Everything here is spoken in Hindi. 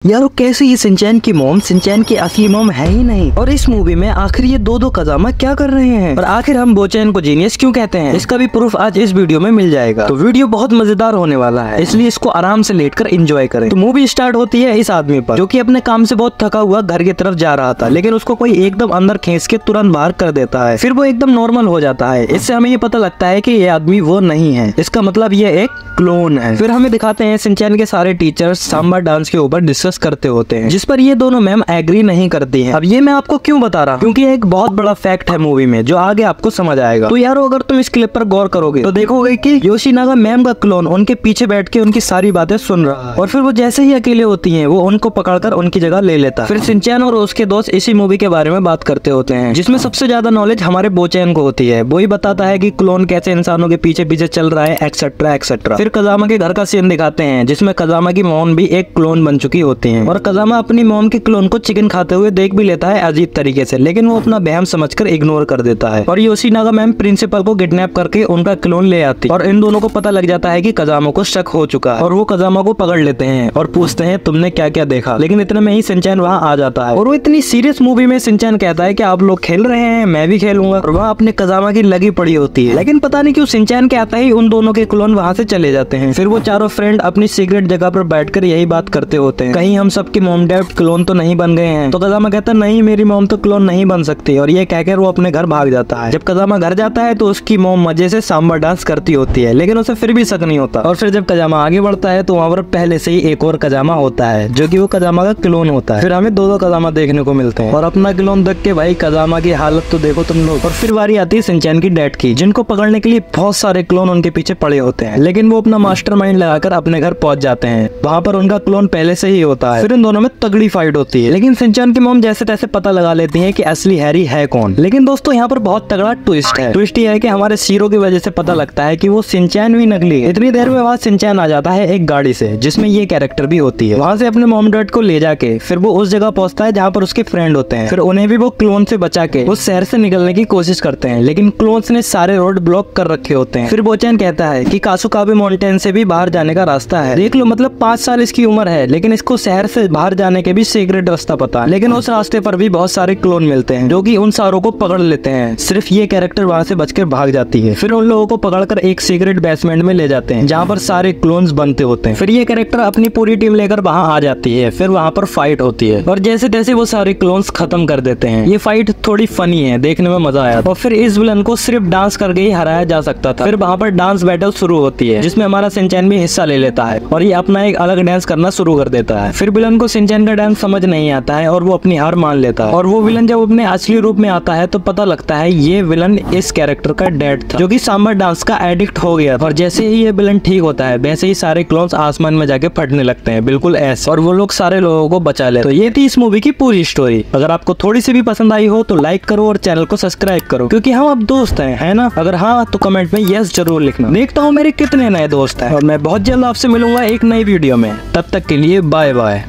यार कैसे ये सिंचैन की मॉम सिंचैन की असली मॉम है ही नहीं। और इस मूवी में आखिर ये दो कज़ामा क्या कर रहे हैं और आखिर हम बोचैन को जीनियस क्यों कहते हैं, इसका भी प्रूफ आज इस वीडियो में मिल जाएगा। तो वीडियो बहुत मजेदार होने वाला है, इसलिए इसको आराम से लेटकर एंजॉय करें। तो मूवी स्टार्ट होती है इस आदमी पर जो कि अपने काम से बहुत थका हुआ घर की तरफ जा रहा था, लेकिन उसको कोई एकदम अंदर खींच के तुरंत बाहर कर देता है। फिर वो एकदम नॉर्मल हो जाता है। इससे हमें ये पता लगता है कि ये आदमी वो नहीं है, इसका मतलब ये एक क्लोन है। फिर हमें दिखाते हैं सिंचैन के सारे टीचर्स सांबा डांस के ऊपर डिस्कस करते होते हैं, जिस पर ये दोनों मैम एग्री नहीं करती हैं। अब ये मैं आपको क्यों बता रहा हूँ, क्योंकि एक बहुत बड़ा फैक्ट है मूवी में जो आगे आपको समझ आएगा। तो यारो अगर तुम इस क्लिप पर गौर करोगे तो देखोगे कि योशिनागा मैम का क्लोन उनके पीछे बैठ के उनकी सारी बातें सुन रहा है, और फिर वो जैसे ही अकेले होती हैं वो उनको पकड़कर उनकी जगह ले लेता है। फिर सिंचैन और उसके दोस्त इसी मूवी के बारे में बात करते होते हैं, जिसमें सबसे ज्यादा नॉलेज हमारे बोचैन को होती है। वो ही बताता है कि क्लोन कैसे इंसानों के पीछे पीछे चल रहा है, एक्सेट्रा एक्सेट्रा। फिर कज़ामा के घर का सीन दिखाते हैं, जिसमें कज़ामा की मॉम भी एक क्लोन बन चुकी होती है, और कज़ामा अपनी मॉम के क्लोन को चिकन खाते हुए देख भी लेता है अजीब तरीके से, लेकिन वो अपना बहम समझकर इग्नोर कर देता है। और योशिनागा मैम प्रिंसिपल को किडनैप करके उनका क्लोन ले आती, और इन दोनों को पता लग जाता है कि कज़ामा को शक हो चुका है, और वो कज़ामा को पकड़ लेते हैं और पूछते हैं तुमने क्या क्या देखा। लेकिन इतने में ही सिंचैन वहाँ आ जाता है, और वो इतनी सीरियस मूवी में सिंचैन कहता है कि आप लोग खेल रहे हैं मैं भी खेलूंगा, और वहाँ अपने कज़ामा की लगी पड़ी होती है। लेकिन पता नहीं क्यों सिंचैन के आता ही उन दोनों के क्लोन वहाँ से चले जाते हैं। फिर वो चारों फ्रेंड अपनी सीक्रेट जगह पर बैठकर यही बात करते होते हैं, कहीं हम सबके मॉम डैड क्लोन तो नहीं बन गए हैं। तो कज़ामा कहता है नहीं मेरी मॉम तो क्लोन नहीं बन सकती, और ये कहकर वो अपने घर भाग जाता है। जब कज़ामा घर जाता है तो उसकी मॉम मजे से सांबा डांस करती होती है, लेकिन उसे फिर भी शक नहीं होता। और फिर जब कज़ामा आगे बढ़ता है तो वहाँ पर पहले से ही एक और कज़ामा होता है जो कि वो कज़ामा का क्लोन होता है। फिर हमें दो कज़ामा देखने को मिलते हैं, और अपना क्लोन देख के भाई कज़ामा की हालत तो देखो तुम लोग। और फिर बारी आती है सिंचैन की डैड की, जिनको पकड़ने के लिए बहुत सारे क्लोन उनके पीछे पड़े होते हैं, लेकिन वो अपना मास्टरमाइंड लगाकर अपने घर पहुंच जाते हैं। वहाँ पर उनका क्लोन पहले से ही होता है। फिर इन दोनों में तगड़ी फाइट होती है, लेकिन सिंचैन की मॉम जैसे तैसे पता लगा लेती है कि असली हैरी है कौन। लेकिन दोस्तों यहाँ पर बहुत तगड़ा ट्विस्ट है। ट्विस्ट ये है कि हमारे सीरो की वजह से पता लगता है कि वो सिंचैन भी नकली है। इतनी देर में वहाँ सिंचैन आ जाता है एक गाड़ी से, जिसमें ये कैरेक्टर भी होती है। वहाँ से अपने मॉम डैड को ले जाके फिर वो उस जगह पहुंचता है जहाँ पर उसके फ्रेंड होते हैं। फिर उन्हें भी वो क्लोन से बचा के उस शहर से निकलने की कोशिश करते हैं, लेकिन क्लोन्स ने सारे रोड ब्लॉक कर रखे होते हैं। फिर बोचैन कहता है कि कासुकाबे माउंटेन से भी बाहर जाने का रास्ता है। देख लो मतलब 5 साल इसकी उम्र है, लेकिन इसको शहर से बाहर जाने के भी सीक्रेट रास्ता पता है। लेकिन उस रास्ते पर भी बहुत सारे क्लोन मिलते हैं जो कि उन सारों को पकड़ लेते हैं। सिर्फ ये कैरेक्टर वहाँ से बचकर भाग जाती है। फिर उन लोगों को पकड़कर एक सीक्रेट बेसमेंट में ले जाते हैं, जहाँ पर सारे क्लोन्स बनते होते हैं। फिर ये कैरेक्टर अपनी पूरी टीम लेकर वहाँ आ जाती है। फिर वहाँ पर फाइट होती है, और जैसे तैसे वो सारे क्लोन्स खत्म कर देते हैं। ये फाइट थोड़ी फनी है, देखने में मजा आया। और फिर इस विलन को सिर्फ डांस करके ही हराया जा सकता था। फिर वहाँ पर डांस बैटल शुरू होती है, जिसमें हमारा सिंचैन भी हिस्सा ले लेता है, और ये अपना एक अलग डांस करना शुरू कर देता है। फिर विलन को सिंचैन का डांस समझ नहीं आता है, और वो अपनी हार मान लेता है। और वो विलन जब अपने असली रूप में आता है तो पता लगता है ये विलन इस कैरेक्टर का डैड था, जो कि सांबा डांस का एडिक्ट हो गया। और जैसे ही ये विलन ठीक होता है वैसे ही सारे क्लोन्स आसमान में जाके फटने लगते हैं, बिल्कुल ऐसे, और वो लोग सारे लोगों को बचा ले। तो ये थी इस मूवी की पूरी स्टोरी। अगर आपको थोड़ी सी भी पसंद आई हो तो लाइक करो और चैनल को सब्सक्राइब करो, क्योंकि हम अब दोस्त हैं, है ना? अगर हाँ तो कमेंट में यस जरूर लिखना। देखता हूँ मेरे कितने नए दोस्त हैं, और मैं बहुत जल्द आपसे मिलूंगा एक नई वीडियो में। तब तक के लिए बाय बाय।